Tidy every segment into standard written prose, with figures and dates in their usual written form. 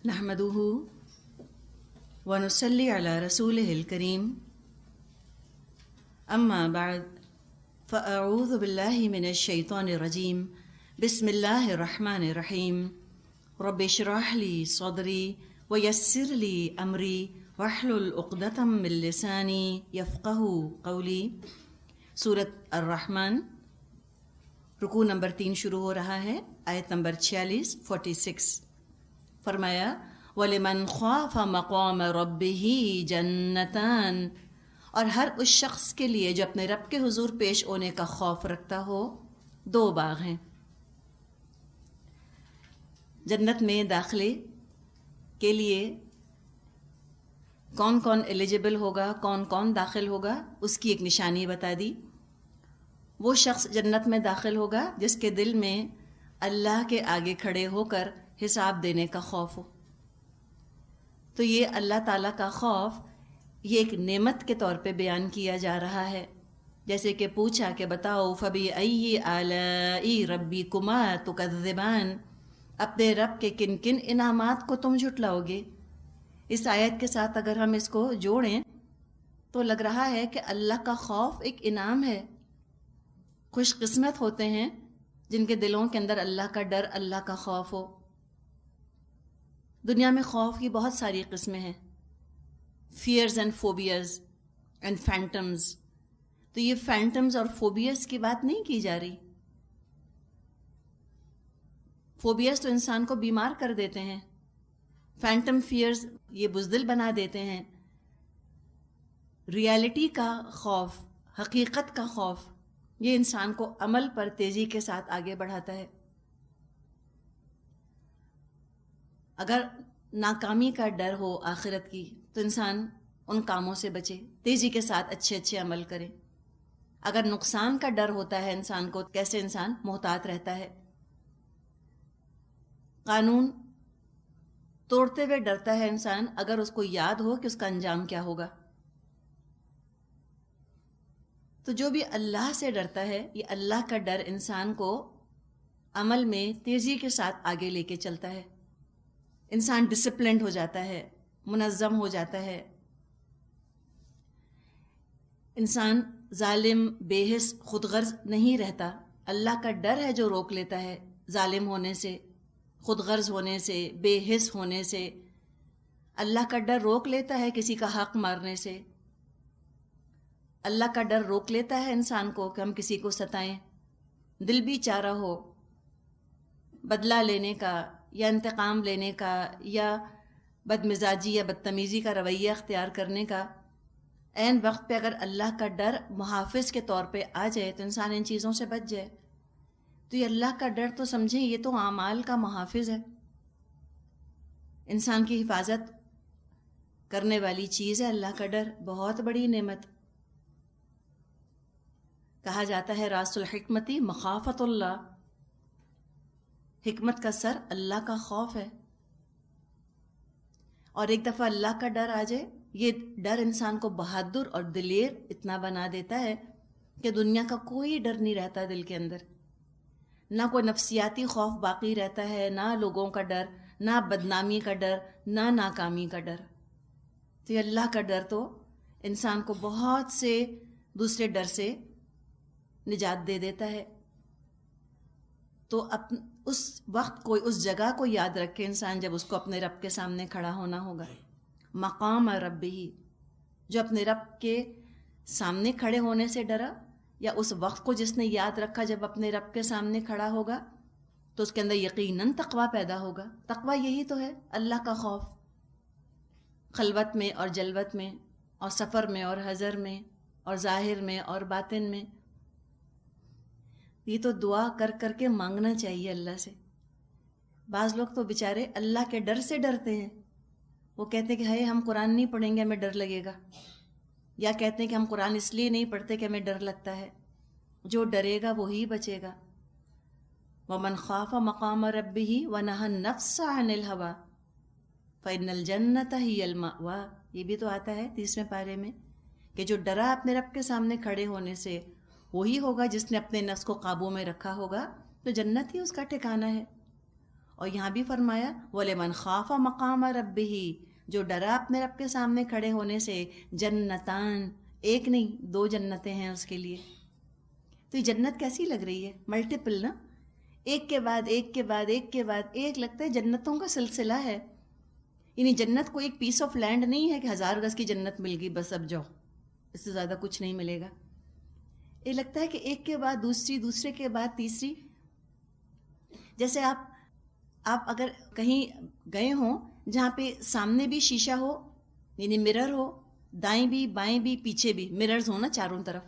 نحمده ونصلي على رسوله الكريم أما بعد فأعوذ بالله من الشيطان الرجيم بسم الله الرحمن الرحيم رب اشرح لي صدري ويسر لي أمري واحلل عقدة من لساني يفقهوا قولي۔ سورۃ الرحمن، رکوع نمبر 3 شروع ہو رہا ہے، آیت نمبر 46 فرمایا وَلِمَنْ خَافَ مَقَامَ رَبِّهِ جَنَّتَانِ، اور ہر اس شخص کے لیے جو اپنے رب کے حضور پیش ہونے کا خوف رکھتا ہو 2 باغ ہیں۔ جنت میں داخلے کے لیے کون کون ایلیجبل ہوگا، کون کون داخل ہوگا، اس کی ایک نشانی بتا دی۔ وہ شخص جنت میں داخل ہوگا جس کے دل میں اللہ کے آگے کھڑے ہو کر حساب دینے کا خوف ہو۔ تو یہ اللہ تعالیٰ کا خوف یہ ایک نعمت کے طور پہ بیان کیا جا رہا ہے، جیسے کہ پوچھا کہ بتاؤ فَبِأَيِّ آلَاءِ رَبِّكُمَا تُكَذِّبَانِ، اپنے رب کے کن کن انعامات کو تم جھٹلاؤ گے۔ اس آیت کے ساتھ اگر ہم اس کو جوڑیں تو لگ رہا ہے کہ اللہ کا خوف ایک انعام ہے۔ خوش قسمت ہوتے ہیں جن کے دلوں کے اندر اللہ کا ڈر، اللہ کا خوف ہو۔ دنیا میں خوف کی بہت ساری قسمیں ہیں، فیئرز اینڈ فوبیاز اینڈ فینٹمز۔ تو یہ فینٹمز اور فوبیاز کی بات نہیں کی جا رہی۔ فوبیاز تو انسان کو بیمار کر دیتے ہیں، فینٹم فیئرز یہ بزدل بنا دیتے ہیں۔ ریالٹی کا خوف، حقیقت کا خوف، یہ انسان کو عمل پر تیزی کے ساتھ آگے بڑھاتا ہے۔ اگر ناکامی کا ڈر ہو آخرت کی تو انسان ان کاموں سے بچے، تیزی کے ساتھ اچھے عمل کرے۔ اگر نقصان کا ڈر ہوتا ہے انسان کو، کیسے انسان محتاط رہتا ہے۔ قانون توڑتے ہوئے ڈرتا ہے انسان اگر اس کو یاد ہو کہ اس کا انجام کیا ہوگا۔ تو جو بھی اللہ سے ڈرتا ہے، یہ اللہ کا ڈر انسان کو عمل میں تیزی کے ساتھ آگے لے کے چلتا ہے۔ انسان ڈسپلنڈ ہو جاتا ہے، منظم ہو جاتا ہے۔ انسان ظالم، بے حس، خود غرض نہیں رہتا۔ اللہ کا ڈر ہے جو روک لیتا ہے ظالم ہونے سے، خود غرض ہونے سے، بے حس ہونے سے۔ اللہ کا ڈر روک لیتا ہے کسی کا حق مارنے سے۔ اللہ کا ڈر روک لیتا ہے انسان کو کہ ہم کسی کو ستائیں، دل بھی چاہ رہا ہو بدلہ لینے کا یا انتقام لینے کا یا بدمزاجی یا بدتمیزی کا رویہ اختیار کرنے کا۔ عین وقت پہ اگر اللہ کا ڈر محافظ کے طور پہ آ جائے تو انسان ان چیزوں سے بچ جائے۔ تو یہ اللہ کا ڈر تو سمجھیں یہ تو اعمال کا محافظ ہے، انسان کی حفاظت کرنے والی چیز ہے اللہ کا ڈر، بہت بڑی نعمت۔ کہا جاتا ہے راس الحکمتی مخافت اللہ، حکمت کا سر اللہ کا خوف ہے۔ اور ایک دفعہ اللہ کا ڈر آ جائے، یہ ڈر انسان کو بہادر اور دلیر اتنا بنا دیتا ہے کہ دنیا کا کوئی ڈر نہیں رہتا دل کے اندر، نہ کوئی نفسیاتی خوف باقی رہتا ہے، نہ لوگوں کا ڈر، نہ بدنامی کا ڈر، نہ ناکامی کا ڈر۔ تو یہ اللہ کا ڈر تو انسان کو بہت سے دوسرے ڈر سے نجات دے دیتا ہے۔ تو اس وقت کو، اس جگہ کو یاد رکھے انسان جب اس کو اپنے رب کے سامنے کھڑا ہونا ہوگا۔ مقام ربی، جو اپنے رب کے سامنے کھڑے ہونے سے ڈرا، یا اس وقت کو جس نے یاد رکھا جب اپنے رب کے سامنے کھڑا ہوگا تو اس کے اندر یقیناً تقویٰ پیدا ہوگا۔ تقویٰ یہی تو ہے، اللہ کا خوف، خلوت میں اور جلوت میں اور سفر میں اور حضر میں اور ظاہر میں اور باطن میں۔ یہ تو دعا کر کر کے مانگنا چاہیے اللہ سے۔ بعض لوگ تو بیچارے اللہ کے ڈر سے ڈرتے ہیں، وہ کہتے ہیں کہ ہائے ہم قرآن نہیں پڑھیں گے ہمیں ڈر لگے گا، یا کہتے ہیں کہ ہم قرآن اس لیے نہیں پڑھتے کہ ہمیں ڈر لگتا ہے۔ جو ڈرے گا وہی بچے گا۔ وَمَنْ خَافَ مَقَامَ رَبِّهِ وَنَهَى النَّفْسَ عَنِ الْهَوَىٰ فَإِنَّ الْجَنَّةَ هِيَ الْمَأْوَىٰ، یہ بھی تو آتا ہے 30ویں پارے میں کہ جو ڈرا اپنے رب کے سامنے کھڑے ہونے سے وہی ہوگا جس نے اپنے نفس کو قابو میں رکھا ہوگا، تو جنت ہی اس کا ٹھکانہ ہے۔ اور یہاں بھی فرمایا وَلِمَنْ خَافَ مَقَامَ رَبِّهِ، جو ڈرا اپنے رب کے سامنے کھڑے ہونے سے، جنتان، ایک نہیں 2 جنتیں ہیں اس کے لیے. تو یہ جنت کیسی لگ رہی ہے؟ ملٹیپل نا، ایک کے بعد ایک کے بعد ایک کے بعد ایک، لگتا ہے جنتوں کا سلسلہ ہے. یعنی جنت کو ایک پیس آف لینڈ نہیں ہے کہ 1000 گز کی جنت مل گئی بس اب جاؤ، اس سے زیادہ کچھ نہیں ملے گا. یہ لگتا ہے کہ ایک کے بعد دوسری، دوسرے کے بعد تیسری. جیسے آپ اگر کہیں گئے ہوں جہاں پہ سامنے بھی شیشہ ہو، یعنی مرر ہو، دائیں بھی بائیں بھی پیچھے بھی مررز ہو نا چاروں طرف،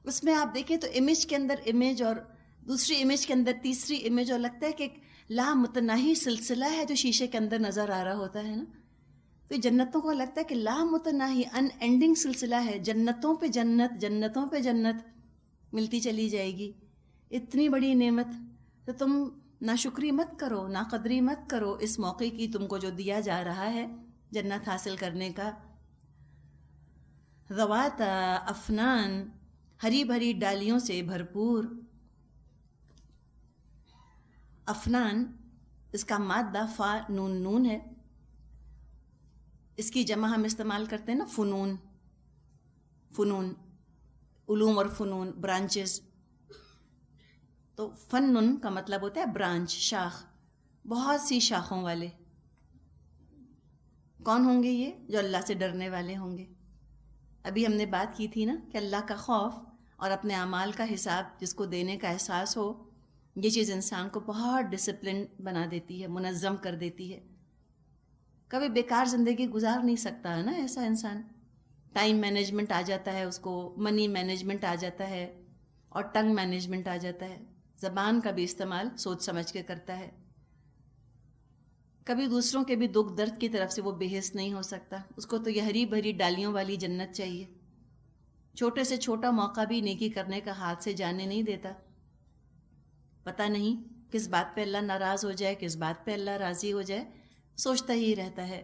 اس میں آپ دیکھیں تو امیج کے اندر امیج اور دوسری امیج کے اندر تیسری امیج، اور لگتا ہے کہ ایک لامتناہی سلسلہ ہے جو شیشے کے اندر نظر آ رہا ہوتا ہے نا. تو جنتوں کو لگتا ہے کہ لامتناہی ان اینڈنگ سلسلہ ہے، جنتوں پہ جنت، جنتوں پہ جنت ملتی چلی جائے گی. اتنی بڑی نعمت، تو تم ناشکری مت کرو، ناقدری مت کرو اس موقع کی تم کو جو دیا جا رہا ہے جنت حاصل کرنے کا. ذوات افنان، ہری بھری ڈالیوں سے بھرپور. افنان اس کا مادہ فا نون نون ہے، اس کی جمع ہم استعمال کرتے ہیں نا فنون، فنون علوم اور فنون برانچز. تو فنن کا مطلب ہوتا ہے برانچ، شاخ، بہت سی شاخوں والے. کون ہوں گے یہ؟ جو اللہ سے ڈرنے والے ہوں گے. ابھی ہم نے بات کی تھی نا کہ اللہ کا خوف اور اپنے اعمال کا حساب جس کو دینے کا احساس ہو، یہ چیز انسان کو بہت ڈسپلن بنا دیتی ہے، منظم کر دیتی ہے. کبھی بیکار زندگی گزار نہیں سکتا ہے نا ایسا انسان. ٹائم مینجمنٹ آ جاتا ہے اس کو، منی مینجمنٹ آ جاتا ہے، اور ٹنگ مینجمنٹ آ جاتا ہے. زبان کا بھی استعمال سوچ سمجھ کے کرتا ہے. کبھی دوسروں کے بھی دکھ درد کی طرف سے وہ بے حس نہیں ہو سکتا. اس کو تو یہ ہری بھری ڈالیوں والی جنت چاہیے. چھوٹے سے چھوٹا موقع بھی نیکی کرنے کا ہاتھ سے جانے نہیں دیتا. پتہ نہیں کس بات پہ اللہ ناراض ہو جائے، کس بات پہ اللہ راضی ہو جائے، سوچتا ہی رہتا ہے.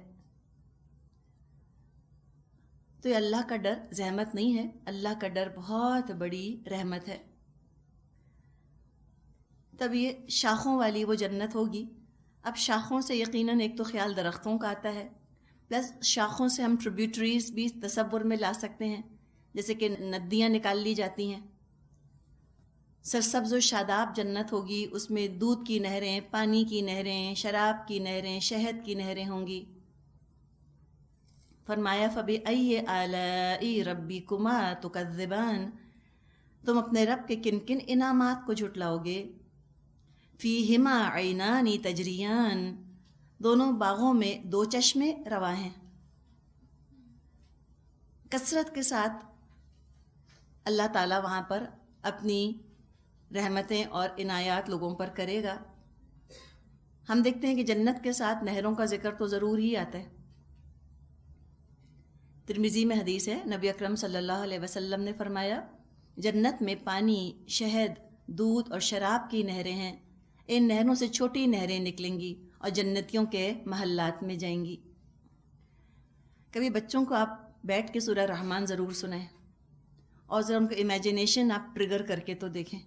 تو یہ اللہ کا ڈر زحمت نہیں ہے، اللہ کا ڈر بہت بڑی رحمت ہے. تب یہ شاخوں والی وہ جنت ہوگی. اب شاخوں سے یقیناً ایک تو خیال درختوں کا آتا ہے، پلس شاخوں سے ہم ٹریبیوٹریز بھی تصور میں لا سکتے ہیں، جیسے کہ ندیاں نکال لی جاتی ہیں. سرسبز و شاداب جنت ہوگی، اس میں دودھ کی نہریں، پانی کی نہریں، شراب کی نہریں، شہد کی نہریں ہوں گی. فرمایا فَبِأَيِّ آلَاءِ رَبِّكُمَا تُكَذِّبَانِ، تم اپنے رب کے کن کن انعامات کو جھٹلاؤ گے. فِيهِمَا عَيْنَانِ تَجْرِيَانِ، دونوں باغوں میں 2 چشمے رواں ہیں. کثرت کے ساتھ اللہ تعالیٰ وہاں پر اپنی رحمتیں اور عنایات لوگوں پر کرے گا. ہم دیکھتے ہیں کہ جنت کے ساتھ نہروں کا ذکر تو ضرور ہی آتا ہے. ترمذی میں حدیث ہے، نبی اکرم صلی اللہ علیہ وسلم نے فرمایا جنت میں پانی، شہد، دودھ اور شراب کی نہریں ہیں. ان نہروں سے چھوٹی نہریں نکلیں گی اور جنتیوں کے محلات میں جائیں گی. کبھی بچوں کو آپ بیٹھ کے سورہ رحمان ضرور سنائیں اور ذرا ان کو امیجنیشن آپ ٹریگر کر کے تو دیکھیں.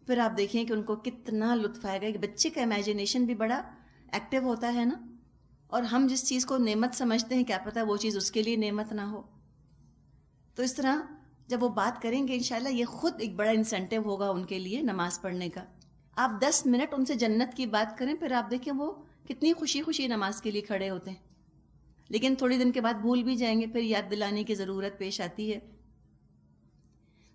پھر آپ دیکھیں کہ ان کو کتنا لطف آئے گا. کہ بچے کا امیجنیشن بھی بڑا ایکٹیو ہوتا ہے نا، اور ہم جس چیز کو نعمت سمجھتے ہیں کیا پتہ وہ چیز اس کے لیے نعمت نہ ہو. تو اس طرح جب وہ بات کریں گے انشاءاللہ یہ خود ایک بڑا انسینٹیو ہوگا ان کے لیے نماز پڑھنے کا. آپ 10 منٹ ان سے جنت کی بات کریں، پھر آپ دیکھیں وہ کتنی خوشی خوشی نماز کے لیے کھڑے ہوتے ہیں. لیکن تھوڑی دن کے بعد بھول بھی جائیں گے، پھر یاد دلانے کی ضرورت پیش آتی ہے.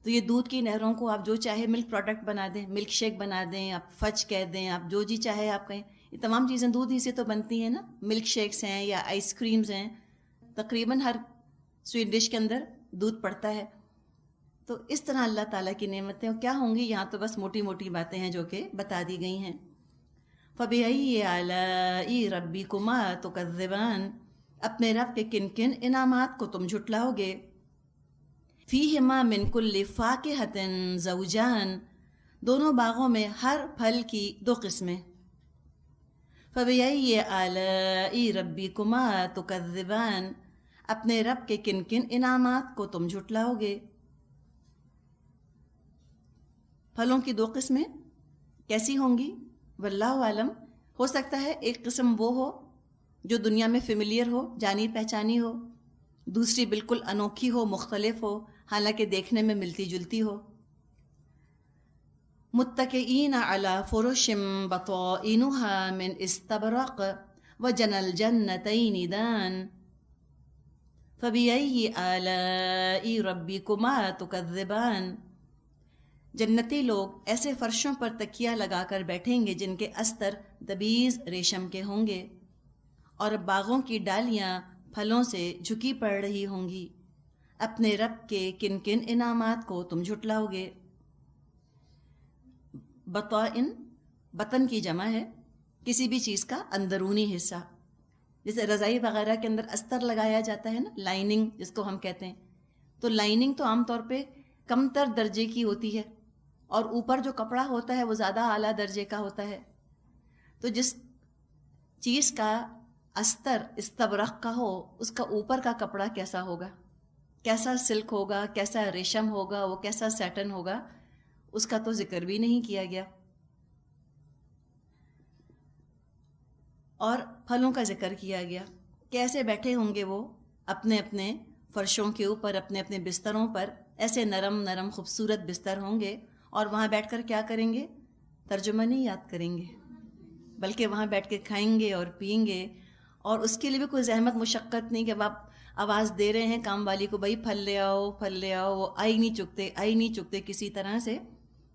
تو یہ دودھ کی نہروں کو آپ جو چاہے ملک پروڈکٹ بنا دیں، ملک شیک بنا دیں، آپ فج کہہ دیں، آپ جو جی چاہے آپ کہیں. یہ تمام چیزیں دودھ ہی سے تو بنتی ہیں نا. ملک شیکس ہیں یا آئس کریمز ہیں، تقریباً ہر سویٹ ڈش کے اندر دودھ پڑتا ہے. تو اس طرح اللہ تعالیٰ کی نعمتیں کیا ہوں گی، یہاں تو بس موٹی موٹی باتیں ہیں جو کہ بتا دی گئی ہیں. فَبِأَيِّ آلَاءِ رَبِّكُمَا تُكَذِّبَانِ، اپنے رب کے کن کن انعامات کو تم جھٹلاؤ گے. فِيهِمَا مِن كُلِّ فَاكِهَةٍ زَوْجَانِ، دونوں باغوں میں ہر پھل کی 2 قسمیں. فَبِأَيِّ آلَاءِ رَبِّكُمَا تُكَذِّبَانِ، اپنے رب کے کن کن انعامات کو تم جھٹلاؤ گے. پھلوں کی 2 قسمیں کیسی ہوں گی؟ واللہ عالم. ہو سکتا ہے ایک قسم وہ ہو جو دنیا میں فیملیئر ہو، جانی پہچانی ہو، دوسری بالکل انوکھی ہو، مختلف ہو، حالانکہ دیکھنے میں ملتی جلتی ہو۔ متکئین علی فرش بطائنها من استبرق وجنى الجنتین دان فبأي آلاء ربکما تکذبان۔ جنتی لوگ ایسے فرشوں پر تکیہ لگا کر بیٹھیں گے جن کے استر دبیز ریشم کے ہوں گے، اور باغوں کی ڈالیاں پھلوں سے جھکی پڑ رہی ہوں گی۔ اپنے رب کے کن کن انعامات کو تم جھٹلاؤ گے۔ بطائن بطن کی جمع ہے، کسی بھی چیز کا اندرونی حصہ، جیسے رضائی وغیرہ کے اندر استر لگایا جاتا ہے نا، لائننگ جس کو ہم کہتے ہیں، تو لائننگ تو عام طور پہ کم تر درجے کی ہوتی ہے، اور اوپر جو کپڑا ہوتا ہے وہ زیادہ اعلیٰ درجے کا ہوتا ہے۔ تو جس چیز کا استر استبرق کا ہو، اس کا اوپر کا کپڑا کیسا ہوگا، کیسا سلک ہوگا، کیسا ریشم ہوگا، وہ کیسا سیٹن ہوگا، اس کا تو ذکر بھی نہیں کیا گیا۔ اور پھلوں کا ذکر کیا گیا، کیسے بیٹھے ہوں گے وہ اپنے اپنے فرشوں کے اوپر، اپنے اپنے بستروں پر، ایسے نرم نرم خوبصورت بستر ہوں گے، اور وہاں بیٹھ کر کیا کریں گے؟ ترجمہ نہیں یاد کریں گے، بلکہ وہاں بیٹھ کے کھائیں گے اور پئیں گے، اور اس کے لیے بھی کوئی زحمت مشقت نہیں کہ آپ آواز دے رہے ہیں کام والی کو، بھائی پھل لے آؤ، پھل لے آؤ، وہ آئی نہیں چکتے کسی طرح سے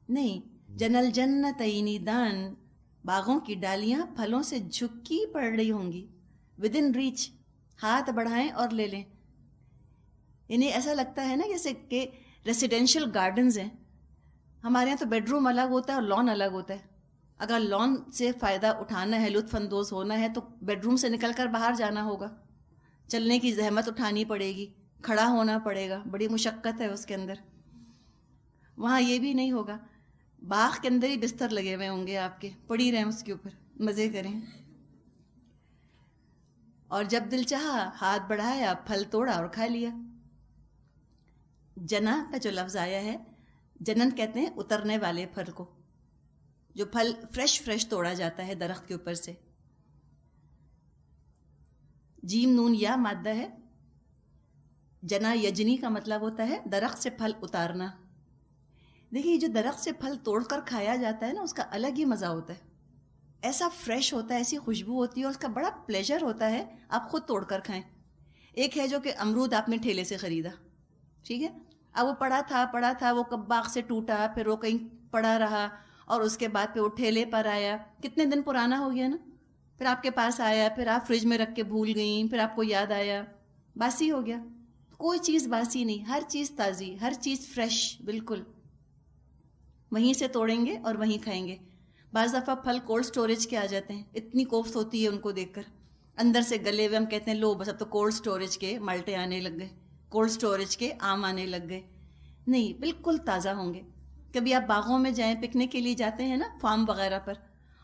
نہیں۔ جنل جنتین دان، باغوں کی ڈالیاں پھلوں سے جھکی پڑ رہی ہوں گی، ود ان ریچ، ہاتھ بڑھائیں اور لے لیں۔ یعنی ایسا لگتا ہے نا جیسے کہ ریسیڈینشیل گارڈنز ہیں، ہمارے یہاں تو بیڈ روم الگ ہوتا ہے اور لان الگ ہوتا ہے۔ اگر لان سے فائدہ اٹھانا ہے، لطف اندوز ہونا ہے، تو بیڈ روم سے نکل کر باہر جانا ہوگا، چلنے کی زحمت اٹھانی پڑے گی، کھڑا ہونا پڑے گا، بڑی مشقت ہے اس کے اندر۔ وہاں یہ بھی نہیں ہوگا، باغ کے اندر ہی بستر لگے ہوئے ہوں گے آپ کے، پڑی رہیں اس کے اوپر، مزے کریں۔ اور جب دل چاہا ہاتھ بڑھایا، پھل توڑا اور کھا لیا۔ جنا کا جو لفظ آیا ہے، جنن کہتے ہیں اترنے والے پھل کو، جو پھل فریش توڑا جاتا ہے درخت کے اوپر سے۔ جیم نون یا مادہ ہے، جنا یجنی کا مطلب ہوتا ہے درخت سے پھل اتارنا۔ دیکھیے جو درخت سے پھل توڑ کر کھایا جاتا ہے نا، اس کا الگ ہی مزہ ہوتا ہے، ایسا فریش ہوتا ہے، ایسی خوشبو ہوتی ہے، اور اس کا بڑا پلیجر ہوتا ہے آپ خود توڑ کر کھائیں۔ ایک ہے جو کہ امرود آپ نے ٹھیلے سے خریدا، ٹھیک ہے، اب وہ پڑا تھا، وہ کب باغ سے ٹوٹا، پھر وہ کہیں پڑا رہا، اور اس کے بعد پھر وہ ٹھیلے پر آیا، کتنے دن پرانا ہو گیا نا، پھر آپ کے پاس آیا، پھر آپ فریج میں رکھ کے بھول گئیں، پھر آپ کو یاد آیا، باسی ہو گیا۔ کوئی چیز باسی نہیں، ہر چیز تازی، ہر چیز فریش، بالکل وہیں سے توڑیں گے اور وہیں کھائیں گے۔ بعض دفعہ پھل کولڈ سٹوریج کے آ جاتے ہیں، اتنی کوفت ہوتی ہے ان کو دیکھ کر، اندر سے گلے ہوئے، ہم کہتے ہیں لو بس اب تو کولڈ سٹوریج کے مالٹے آنے لگ گئے، کولڈ سٹوریج کے آم آنے لگ گئے۔ نہیں، بالکل تازہ ہوں گے۔ کبھی آپ باغوں میں جائیں، پکنک کے لیے جاتے ہیں نا، فارم وغیرہ پر،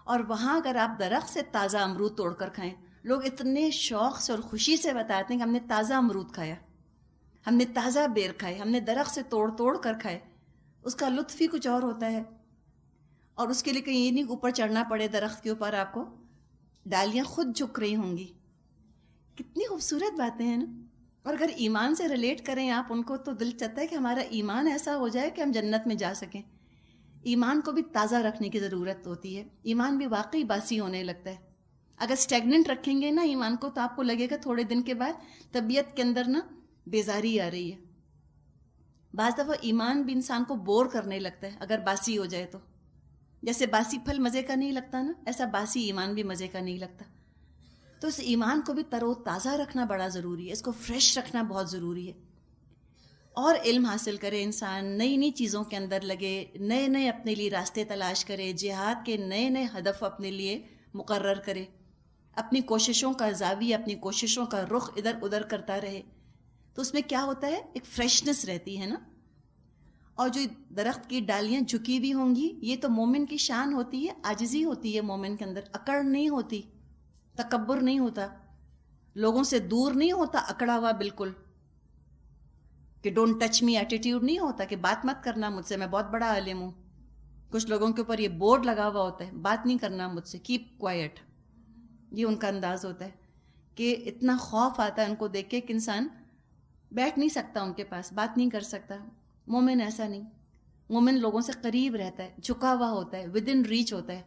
اور وہاں اگر آپ درخت سے تازہ امرود توڑ کر کھائیں، لوگ اتنے شوق سے اور خوشی سے بتاتے ہیں کہ ہم نے تازہ امرود کھایا، ہم نے تازہ بیر کھائے، ہم نے درخت سے توڑ کر کھائے۔ اس کا لطف ہی کچھ اور ہوتا ہے، اور اس کے لیے کہیں یہ نہیں اوپر چڑھنا پڑے درخت کے اوپر، آپ کو ڈالیاں خود جھک رہی ہوں گی۔ کتنی خوبصورت باتیں ہیں نا۔ اور اگر ایمان سے ریلیٹ کریں آپ ان کو، تو دل چاہتا ہے کہ ہمارا ایمان ایسا ہو جائے کہ ہم جنت میں جا سکیں۔ ایمان کو بھی تازہ رکھنے کی ضرورت ہوتی ہے، ایمان بھی واقعی باسی ہونے لگتا ہے۔ اگر سٹیگننٹ رکھیں گے نا ایمان کو، تو آپ کو لگے گا تھوڑے دن کے بعد طبیعت کے اندر نا بیزاری آ رہی ہے۔ بعض دفعہ ایمان بھی انسان کو بور کرنے لگتا ہے اگر باسی ہو جائے تو، جیسے باسی پھل مزے کا نہیں لگتا نا، ایسا باسی ایمان بھی مزے کا نہیں لگتا۔ تو اس ایمان کو بھی تر و تازہ رکھنا بڑا ضروری ہے، اس کو فریش رکھنا بہت ضروری ہے۔ اور علم حاصل کرے انسان، نئی نئی چیزوں کے اندر لگے، نئے نئے اپنے لیے راستے تلاش کرے، جہاد کے نئے نئے ہدف اپنے لیے مقرر کرے، اپنی کوششوں کا زاویہ، اپنی کوششوں کا رخ ادھر ادھر کرتا رہے، تو اس میں کیا ہوتا ہے، ایک فریشنس رہتی ہے نا۔ اور جو درخت کی ڈالیاں جھکی بھی ہوں گی، یہ تو مومن کی شان ہوتی ہے، عاجزی ہوتی ہے مومن کے اندر، اکڑ نہیں ہوتی، تکبر نہیں ہوتا، لوگوں سے دور نہیں ہوتا اکڑا ہوا بالکل، کہ ڈونٹ ٹچ می ایٹیٹیوڈ نہیں ہوتا، کہ بات مت کرنا مجھ سے، میں بہت بڑا عالم ہوں۔ کچھ لوگوں کے اوپر یہ بورڈ لگا ہوا ہوتا ہے، بات نہیں کرنا مجھ سے، کیپ کوائٹ، یہ ان کا انداز ہوتا ہے کہ اتنا خوف آتا ہے ان کو دیکھ کے کہ انسان بیٹھ نہیں سکتا ان کے پاس، بات نہیں کر سکتا. مومن ایسا نہیں، مومن لوگوں سے قریب رہتا ہے، جھکا ہوا ہوتا ہے، ود ان ریچ ہوتا ہے.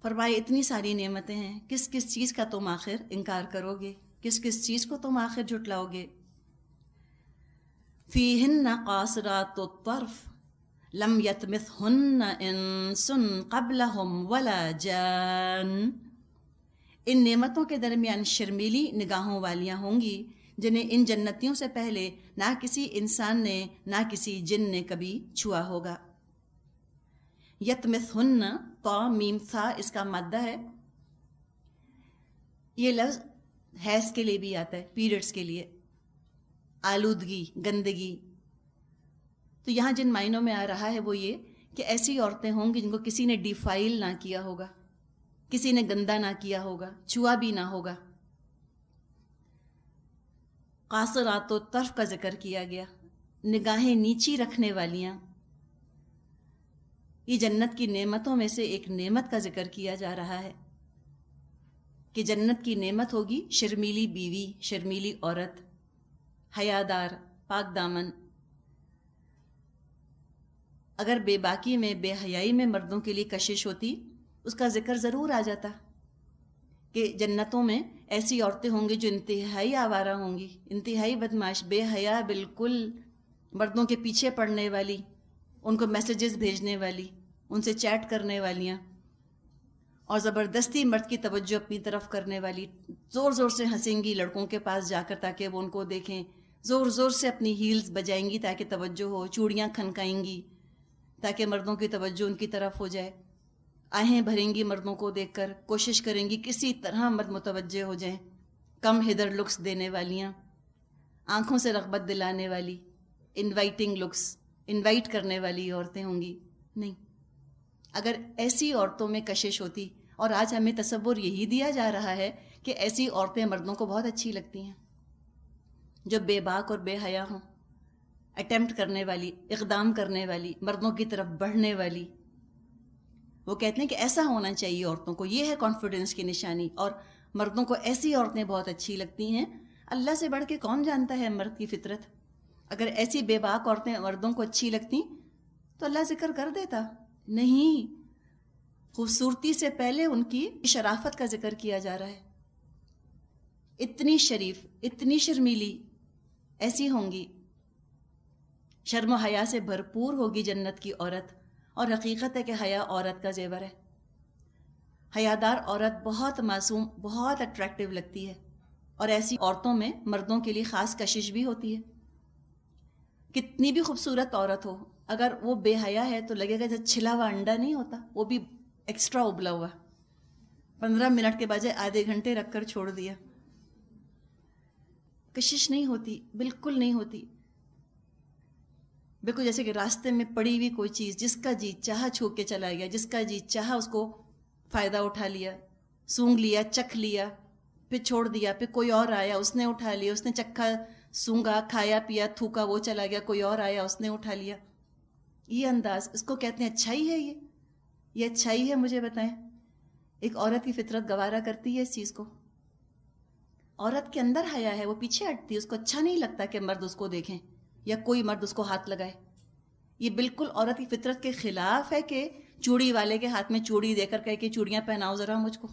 فرمائے اتنی ساری نعمتیں ہیں، کس کس چیز کا تم آخر انکار کرو گے، کس کس چیز کو تم آخر جھٹلاؤ گے. فیہن قاصرات الطرف لم یطمثہن انس قبلہم ولا جان. ان نعمتوں کے درمیان شرمیلی نگاہوں والیاں ہوں گی جنہیں ان جنتیوں سے پہلے نہ کسی انسان نے نہ کسی جن نے کبھی چھوا ہوگا. یطمثہن، طا میم ثا اس کا مادہ ہے. یہ لفظ حیض کے لیے بھی آتا ہے، پیریڈز کے لیے، آلودگی، گندگی. تو یہاں جن معنوں میں آ رہا ہے وہ یہ کہ ایسی عورتیں ہوں گی جن کو کسی نے ڈیفائل نہ کیا ہوگا، کسی نے گندا نہ کیا ہوگا، چھوا بھی نہ ہوگا. قاصرات و طرف کا ذکر کیا گیا، نگاہیں نیچی رکھنے والیاں. یہ جنت کی نعمتوں میں سے ایک نعمت کا ذکر کیا جا رہا ہے کہ جنت کی نعمت ہوگی شرمیلی بیوی، شرمیلی عورت، حیادار، پاک دامن. اگر بے باکی میں، بے حیائی میں مردوں کے لیے کشش ہوتی اس کا ذکر ضرور آ جاتا کہ جنتوں میں ایسی عورتیں ہوں گی جو انتہائی آوارہ ہوں گی، انتہائی بدمعاش، بے حیا، بالکل مردوں کے پیچھے پڑنے والی، ان کو میسیجز بھیجنے والی، ان سے چیٹ کرنے والیاں، اور زبردستی مرد کی توجہ اپنی طرف کرنے والی. زور زور سے ہنسیں گی لڑکوں کے پاس جا کر تاکہ وہ ان کو دیکھیں، زور زور سے اپنی ہیلز بجائیں گی تاکہ توجہ ہو، چوڑیاں کھنکائیں گی تاکہ مردوں کی توجہ ان کی طرف ہو جائے، آہیں بھریں گی مردوں کو دیکھ کر، کوشش کریں گی کسی طرح مرد متوجہ ہو جائیں. کم ہدر لکس دینے والیاں، آنکھوں سے رغبت دلانے والی، انوائٹنگ لکس، انوائٹ کرنے والی عورتیں ہوں گی. نہیں، اگر ایسی عورتوں میں کشش ہوتی، اور آج ہمیں تصور یہی دیا جا رہا ہے کہ ایسی عورتیں مردوں کو بہت اچھی لگتی ہیں جو بے باک اور بے حیا ہوں، اٹیمپٹ کرنے والی، اقدام کرنے والی، مردوں کی طرف بڑھنے والی. وہ کہتے ہیں کہ ایسا ہونا چاہیے عورتوں کو، یہ ہے کانفیڈنس کی نشانی، اور مردوں کو ایسی عورتیں بہت اچھی لگتی ہیں. اللہ سے بڑھ کے کون جانتا ہے مرد کی فطرت؟ اگر ایسی بے باک عورتیں مردوں کو اچھی لگتی تو اللہ ذکر کر دیتا. نہیں، خوبصورتی سے پہلے ان کی شرافت کا ذکر کیا جا رہا ہے. اتنی شریف، اتنی شرمیلی ایسی ہوں گی، شرم و حیا سے بھرپور ہوگی جنت کی عورت. اور حقیقت ہے کہ حیا عورت کا زیور ہے. حیادار عورت بہت معصوم، بہت اٹریکٹیو لگتی ہے، اور ایسی عورتوں میں مردوں کے لیے خاص کشش بھی ہوتی ہے. کتنی بھی خوبصورت عورت ہو، اگر وہ بے حیا ہے تو لگے گا جیسے چھلا ہوا انڈا نہیں ہوتا، وہ بھی ایکسٹرا ابلا ہوا، 15 منٹ کے بجائے آدھے گھنٹے رکھ کر چھوڑ دیا. کشش نہیں ہوتی، بالکل نہیں ہوتی. بالکل جیسے کہ راستے میں پڑی ہوئی کوئی چیز، جس کا جی چاہا چھو کے چلا گیا، جس کا جی چاہا اس کو فائدہ اٹھا لیا، سونگ لیا، چکھ لیا، پھر چھوڑ دیا، پھر کوئی اور آیا، اس نے اٹھا لیا، اس نے چکھا، سونگا، کھایا پیا، تھوکا، وہ چلا گیا، کوئی اور آیا، اس نے اٹھا لیا. یہ انداز، اس کو کہتے ہیں اچھائی ہے. یہ اچھائی ہے؟ مجھے بتائیں، ایک عورت کی فطرت گوارا کرتی ہے اس چیز کو؟ عورت کے اندر حیا ہے، وہ پیچھے ہٹتی ہے، اس کو اچھا نہیں لگتا کہ مرد اس کو دیکھیں یا کوئی مرد اس کو ہاتھ لگائے. یہ بالکل عورت کی فطرت کے خلاف ہے کہ چوڑی والے کے ہاتھ میں چوڑی دے کر کہے کہ چوڑیاں پہناؤ ذرا مجھ کو.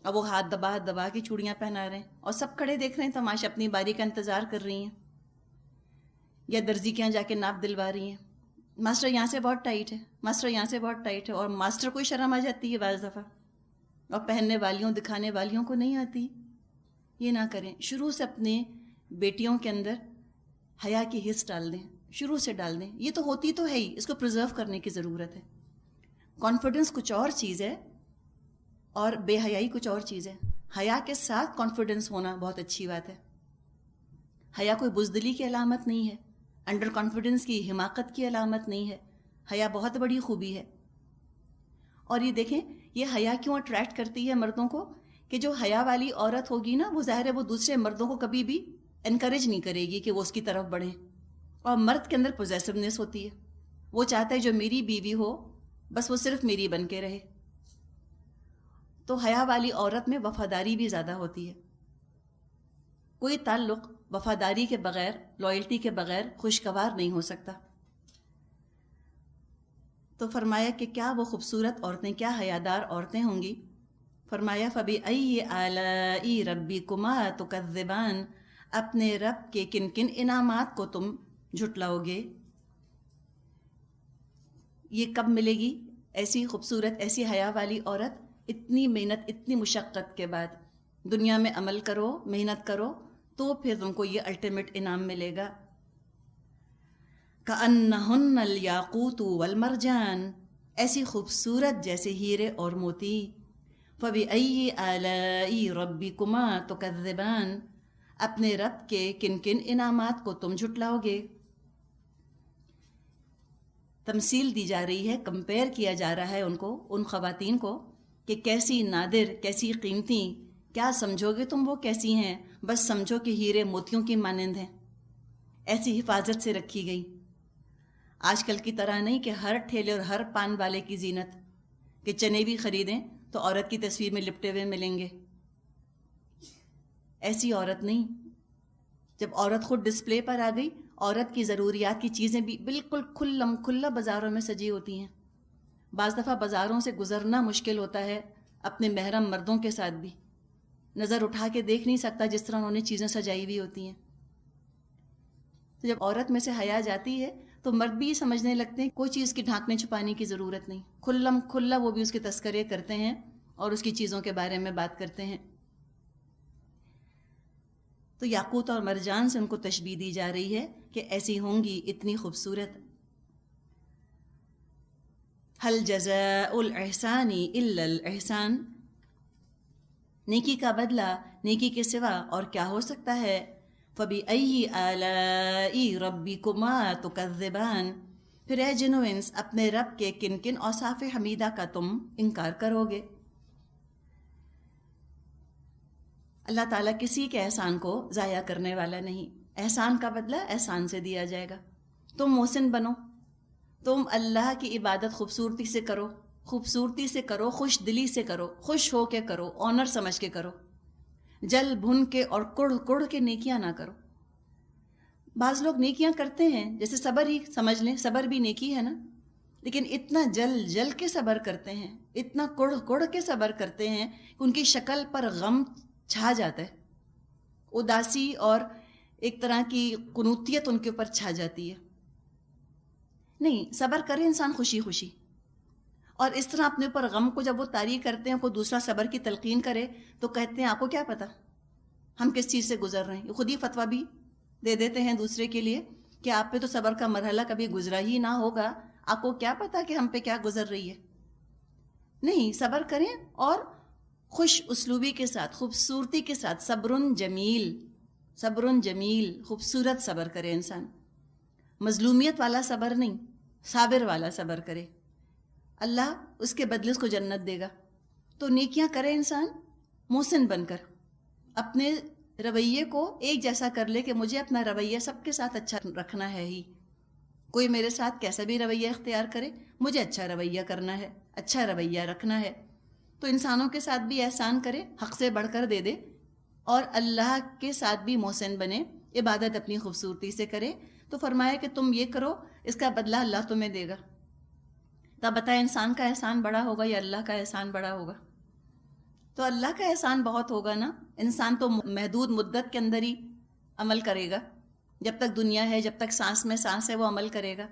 اب وہ ہاتھ دبا کے چوڑیاں پہنا رہے ہیں، اور سب کھڑے دیکھ رہے ہیں تماشا، اپنی باری کا انتظار کر رہی ہیں، یا درزی کے یہاں جا کے ناپ دلوا رہی ہیں. ماسٹر یہاں سے بہت ٹائٹ ہے، ماسٹر یہاں سے بہت ٹائٹ ہے، اور ماسٹر کو ہی شرم آ جاتی ہے بعض دفعہ، اور پہننے والیوں، دکھانے والیوں کو نہیں آتی. یہ نہ کریں. شروع سے اپنے بیٹیوں کے اندر حیا کی حس ڈال دیں، شروع سے ڈال دیں. یہ تو ہوتی تو ہے ہی، اس کو پرزرو کرنے کی ضرورت ہے. کانفیڈنس کچھ اور چیز ہے اور بے حیائی کچھ اور چیز ہے. حیا کے ساتھ کانفیڈنس ہونا بہت اچھی بات ہے. حیا کوئی بزدلی کی علامت نہیں ہے، انڈر کانفیڈنس کی، حماقت کی علامت نہیں ہے. حیا بہت بڑی خوبی ہے. اور یہ دیکھیں، یہ حیا کیوں اٹریکٹ کرتی ہے مردوں کو؟ کہ جو حیا والی عورت ہوگی نا، وہ ظاہر ہے وہ دوسرے مردوں کو کبھی بھی انکریج نہیں کرے گی کہ وہ اس کی طرف بڑھیں. اور مرد کے اندر پوزیسونیس ہوتی ہے، وہ چاہتا ہے جو میری بیوی ہو بس وہ صرف میری بن کے رہے. تو حیا والی عورت میں وفاداری بھی زیادہ ہوتی ہے. کوئی تعلق وفاداری کے بغیر، لائلٹی کے بغیر خوشگوار نہیں ہو سکتا. تو فرمایا کہ کیا وہ خوبصورت عورتیں، کیا حیادار عورتیں ہوں گی. فرمایا فَبِأَيِّ آلَاءِ رَبِّكُمَا تُكَذِّبَانِ، اپنے رب کے کن کن انعامات کو تم جھٹلاؤ گے. یہ کب ملے گی ایسی خوبصورت، ایسی حیا والی عورت؟ اتنی محنت، اتنی مشقت کے بعد. دنیا میں عمل کرو، محنت کرو، تو پھر تم کو یہ الٹیمیٹ انعام ملے گا. کأنہن الیاقوت والمرجان، ایسی خوبصورت جیسے ہیرے اور موتی. فبأي آلاء ربكما تكذبان، اپنے رب کے کن کن انعامات کو تم جھٹلاؤ گے. تمثیل دی جا رہی ہے، کمپیئر کیا جا رہا ہے ان کو، ان خواتین کو، کہ کیسی نادر، کیسی قیمتی. کیا سمجھو گے تم وہ کیسی ہیں؟ بس سمجھو کہ ہیرے موتیوں کی مانند ہیں. ایسی حفاظت سے رکھی گئی. آج کل کی طرح نہیں کہ ہر ٹھیلے اور ہر پان والے کی زینت، کہ چنے بھی خریدیں تو عورت کی تصویر میں لپٹے ہوئے ملیں گے. ایسی عورت نہیں. جب عورت خود ڈسپلے پر آ گئی، عورت کی ضروریات کی چیزیں بھی بالکل کھلم کھلا بازاروں میں سجی ہوتی ہیں. بعض دفعہ بازاروں سے گزرنا مشکل ہوتا ہے اپنے محرم مردوں کے ساتھ بھی. نظر اٹھا کے دیکھ نہیں سکتا جس طرح انہوں نے چیزیں سجائی ہوئی ہوتی ہیں. تو جب عورت میں سے حیا جاتی ہے تو مرد بھی سمجھنے لگتے ہیں کوئی چیز کی ڈھانکنے چھپانے کی ضرورت نہیں. کھلم کھلا وہ بھی اس کے تذکرے کرتے ہیں اور اس کی چیزوں کے بارے میں بات کرتے ہیں. تو یاقوت اور مرجان سے ان کو تشبیہ دی جا رہی ہے کہ ایسی ہوں گی اتنی خوبصورت. هل جزاء الاحسان الا الاحسان، نیکی کا بدلہ نیکی کے سوا اور کیا ہو سکتا ہے. فَبِأَيِّ آلَاءِ رَبِّكُمَا تُكَذِّبَانِ، پھر اے جن و انس اپنے رب کے کن کن اوصاف حمیدہ کا تم انکار کرو گے. اللہ تعالیٰ کسی کے احسان کو ضائع کرنے والا نہیں. احسان کا بدلہ احسان سے دیا جائے گا. تم محسن بنو، تم اللہ کی عبادت خوبصورتی سے کرو، خوبصورتی سے کرو، خوش دلی سے کرو، خوش ہو کے کرو، آنر سمجھ کے کرو. جل بھن کے اور کڑ کڑ کے نیکیاں نہ کرو. بعض لوگ نیکیاں کرتے ہیں، جیسے صبر ہی سمجھ لیں، صبر بھی نیکی ہے نا، لیکن اتنا جل جل کے صبر کرتے ہیں، اتنا کڑ کڑ کے صبر کرتے ہیں کہ ان کی شکل پر غم چھا جاتا ہے. اداسی اور ایک طرح کی قنوتیت ان کے اوپر چھا جاتی ہے. نہیں، صبر کرے انسان خوشی خوشی. اور اس طرح اپنے اوپر غم کو جب وہ طاری کرتے ہیں، کوئی دوسرا صبر کی تلقین کرے تو کہتے ہیں آپ کو کیا پتہ ہم کس چیز سے گزر رہے ہیں. خود ہی فتویٰ بھی دے دیتے ہیں دوسرے کے لیے کہ آپ پہ تو صبر کا مرحلہ کبھی گزرا ہی نہ ہوگا، آپ کو کیا پتہ کہ ہم پہ کیا گزر رہی ہے. نہیں، صبر کریں اور خوش اسلوبی کے ساتھ، خوبصورتی کے ساتھ. صبر جمیل، صبر جمیل، خوبصورت صبر کرے انسان. مظلومیت والا صبر نہیں، صابر والا صبر کرے. اللہ اس کے بدلے اس کو جنت دے گا. تو نیکیاں کرے انسان محسن بن کر. اپنے رویے کو ایک جیسا کر لے کہ مجھے اپنا رویہ سب کے ساتھ اچھا رکھنا ہے ہی. کوئی میرے ساتھ کیسا بھی رویہ اختیار کرے، مجھے اچھا رویہ کرنا ہے، اچھا رویہ رکھنا ہے. تو انسانوں کے ساتھ بھی احسان کرے، حق سے بڑھ کر دے دے، اور اللہ کے ساتھ بھی محسن بنے، عبادت اپنی خوبصورتی سے کرے. تو فرمایا کہ تم یہ کرو، اس کا بدلہ اللہ تمہیں دے گا. تب بتائیں انسان کا احسان بڑا ہوگا یا اللہ کا احسان بڑا ہوگا؟ تو اللہ کا احسان بہت ہوگا نا. انسان تو محدود مدت کے اندر ہی عمل کرے گا. جب تک دنیا ہے، جب تک سانس میں سانس ہے، وہ عمل کرے گا.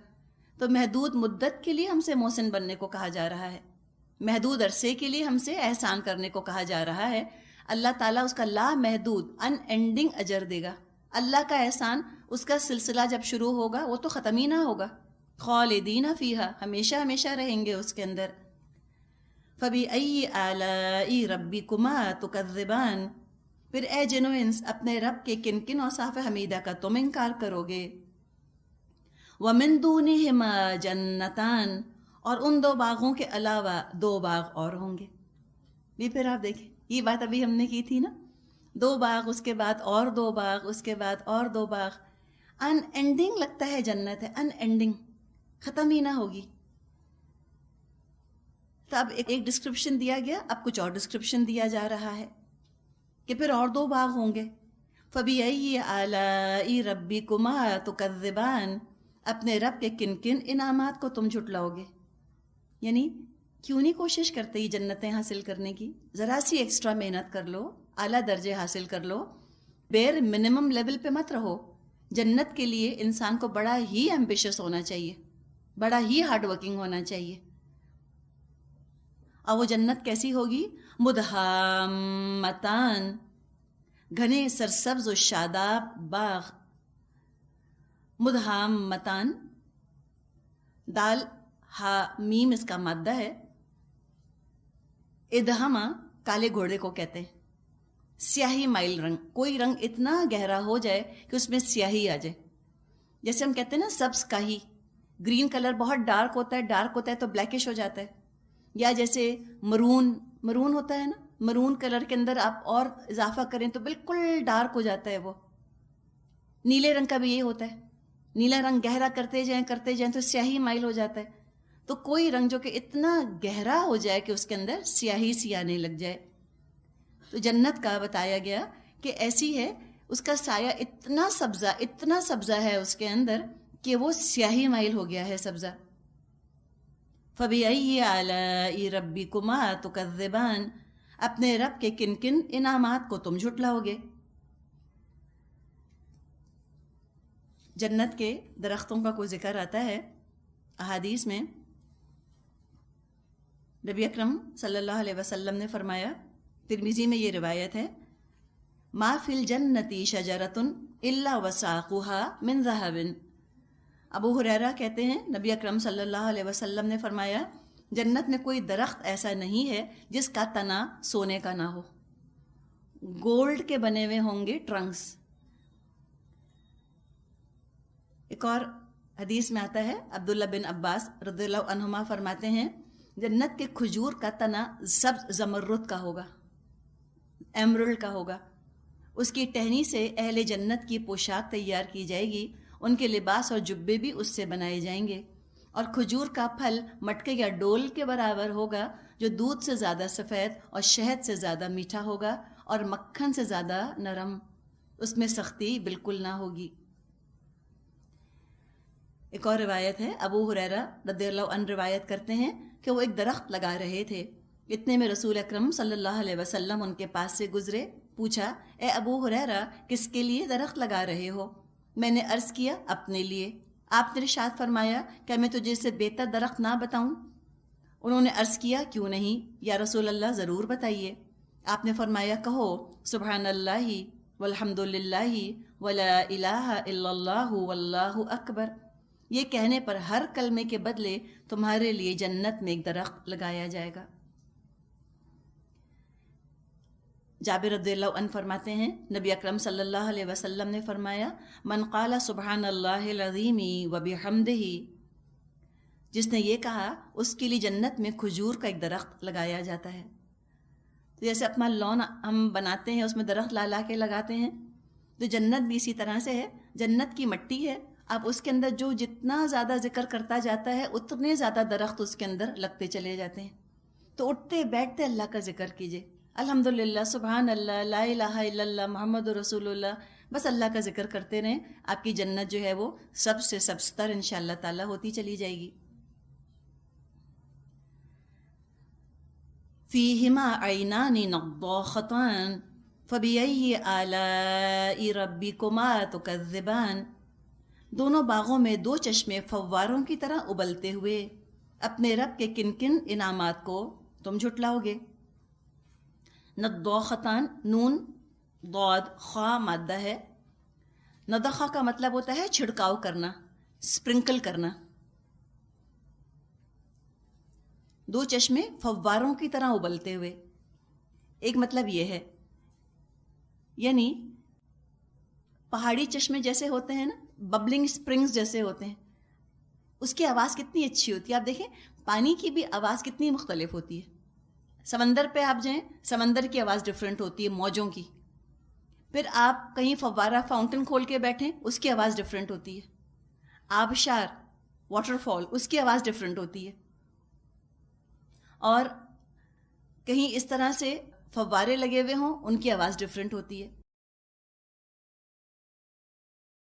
تو محدود مدت کے لیے ہم سے محسن بننے کو کہا جا رہا ہے، محدود عرصے کے لیے ہم سے احسان کرنے کو کہا جا رہا ہے. اللہ تعالیٰ اس کا لا محدود ان اینڈنگ اجر دے گا. اللہ کا احسان، اس کا سلسلہ جب شروع ہوگا وہ تو ختم ہی نہ ہوگا. خالدین فیہا، ہمیشہ ہمیشہ رہیں گے اس کے اندر. فبأی آلاء ربکما تکذبان، پھر اے جن و انس اپنے رب کے کن کن اوصاف حمیدہ کا تم انکار کرو گے. ومن دونہما جنتان، اور ان دو باغوں کے علاوہ دو باغ اور ہوں گے. بھی پھر آپ دیکھیں، یہ بات ابھی ہم نے کی تھی نا، دو باغ، اس کے بعد اور دو باغ، اس کے بعد اور دو باغ. ان اینڈنگ لگتا ہے جنت ہے، ان اینڈنگ. ختم ہی نہ ہوگی. تو اب ایک ڈسکرپشن دیا گیا، اب کچھ اور ڈسکرپشن دیا جا رہا ہے کہ پھر اور 2 باغ ہوں گے. فَبِأَيِّ آلَاءِ رَبِّكُمَا تُكَذِّبَانِ، اپنے رب کے کن کن انعامات کو تم جھٹلاؤ گے. یعنی کیوں نہیں کوشش کرتے یہ جنتیں حاصل کرنے کی؟ ذرا سی ایکسٹرا محنت کر لو، اعلیٰ درجے حاصل کر لو، بیر منیمم لیول پہ مت رہو. جنت کے لیے انسان کو بڑا ہی ایمبیشس ہونا چاہیے، بڑا ہی ہارڈ ورکنگ ہونا چاہیے. اور وہ جنت کیسی ہوگی؟ مدہامتان، گھنے سرسبز و شاداب باغ. مدہامتان، دال ہا میم اس کا مادہ ہے. ادہما کالے گھوڑے کو کہتے ہیں. سیاہی مائل رنگ، کوئی رنگ اتنا گہرا ہو جائے کہ اس میں سیاہی آ جائے. جیسے ہم کہتے ہیں نا سبز کاہی، گرین کلر بہت ڈارک ہوتا ہے تو بلیکش ہو جاتا ہے. یا جیسے مرون ہوتا ہے نا، مرون کلر کے اندر آپ اور اضافہ کریں تو بالکل ڈارک ہو جاتا ہے وہ. نیلے رنگ کا بھی یہ ہوتا ہے، نیلا رنگ گہرا کرتے جائیں تو سیاہی مائل ہو جاتا ہے. تو کوئی رنگ جو کہ اتنا گہرا ہو جائے کہ اس کے اندر سیاہی سی آنے لگ جائے. تو جنت کا بتایا گیا کہ ایسی ہے، اس کا سایہ اتنا سبزہ ہے اس کے اندر کہ وہ سیاہی مائل ہو گیا ہے سبزہ. فَبِأَيِّ آلَاءِ رَبِّكُمَا تُكَذِّبَانِ، اپنے رب کے کن کن انعامات کو تم جھٹلاؤ گے. جنت کے درختوں کا کوئی ذکر آتا ہے احادیث میں. نبی اکرم صلی اللہ علیہ وسلم نے فرمایا، ترمذی میں یہ روایت ہے، ما فی الجنتی شجرۃ الا وساقها من ذهب. ابو ہریرہ کہتے ہیں نبی اکرم صلی اللہ علیہ وسلم نے فرمایا، جنت میں کوئی درخت ایسا نہیں ہے جس کا تنا سونے کا نہ ہو. گولڈ کے بنے ہوئے ہوں گے ٹرنکس. ایک اور حدیث میں آتا ہے، عبداللہ بن عباس رضی اللہ عنہما فرماتے ہیں، جنت کے کھجور کا تنا سبز زمرد کا ہوگا، ایمرلڈ کا ہوگا. اس کی ٹہنی سے اہل جنت کی پوشاک تیار کی جائے گی، ان کے لباس اور جبے بھی اس سے بنائے جائیں گے. اور کھجور کا پھل مٹکے یا ڈول کے برابر ہوگا، جو دودھ سے زیادہ سفید اور شہد سے زیادہ میٹھا ہوگا اور مکھن سے زیادہ نرم. اس میں سختی بالکل نہ ہوگی. ایک اور روایت ہے، ابو ہریرہ رضی اللہ عنہ روایت کرتے ہیں کہ وہ ایک درخت لگا رہے تھے. اتنے میں رسول اکرم صلی اللہ علیہ وسلم ان کے پاس سے گزرے. پوچھا، اے ابو ہریرہ، کس کے لیے درخت لگا رہے ہو؟ میں نے عرض کیا، اپنے لیے. آپ نے ارشاد فرمایا، کیا میں تجھے اس سے بہتر درخت نہ بتاؤں؟ انہوں نے عرض کیا، کیوں نہیں یا رسول اللہ، ضرور بتائیے. آپ نے فرمایا، کہو سبحان اللہ والحمد للہ ولا الہ الا اللہ واللہ اکبر. یہ کہنے پر ہر کلمے کے بدلے تمہارے لیے جنت میں ایک درخت لگایا جائے گا. جابر رضی اللہ عنہ فرماتے ہیں، نبی اکرم صلی اللہ علیہ وسلم نے فرمایا، من قال سبحان اللہ العظیم وبحمدہ، جس نے یہ کہا اس کے لیے جنت میں کھجور کا ایک درخت لگایا جاتا ہے. تو جیسے اپنا لون ہم بناتے ہیں، اس میں درخت لا لا کے لگاتے ہیں، تو جنت بھی اسی طرح سے ہے. جنت کی مٹی ہے، آپ اس کے اندر جو جتنا زیادہ ذکر کرتا جاتا ہے اتنے زیادہ درخت اس کے اندر لگتے چلے جاتے ہیں. تو اٹھتے بیٹھتے اللہ کا ذکر کیجئے، الحمدللہ، سبحان اللہ، لا الہ الا اللہ، محمد رسول اللہ، بس اللہ کا ذکر کرتے رہیں. آپ کی جنت جو ہے وہ سب سے سبزتر انشاءاللہ تعالیٰ ہوتی چلی جائے گی. فیہما عینان نضاختان فبأی آلاء ربکما تکذبان. دونوں باغوں میں 2 چشمے فواروں کی طرح ابلتے ہوئے، اپنے رب کے کن کن انعامات کو تم جھٹلاؤ گے. نضاختان، نون ضاد خا مادہ ہے. نضخہ کا مطلب ہوتا ہے چھڑکاؤ کرنا، سپرنکل کرنا. 2 چشمے فواروں کی طرح ابلتے ہوئے، ایک مطلب یہ ہے، یعنی پہاڑی چشمے جیسے ہوتے ہیں نا، ببلنگ سپرنگز جیسے ہوتے ہیں، اس کی آواز کتنی اچھی ہوتی ہے. آپ دیکھیں پانی کی بھی آواز کتنی مختلف ہوتی ہے. سمندر پہ آپ جائیں، سمندر کی آواز ڈیفرنٹ ہوتی ہے موجوں کی. پھر آپ کہیں فوارہ فاؤنٹن کھول کے بیٹھیں، اس کی آواز ڈیفرنٹ ہوتی ہے. آبشار واٹر فال، اس کی آواز ڈفرینٹ ہوتی ہے. اور کہیں اس طرح سے فوارے لگے ہوئے ہوں، ان کی آواز ڈفرینٹ ہوتی ہے.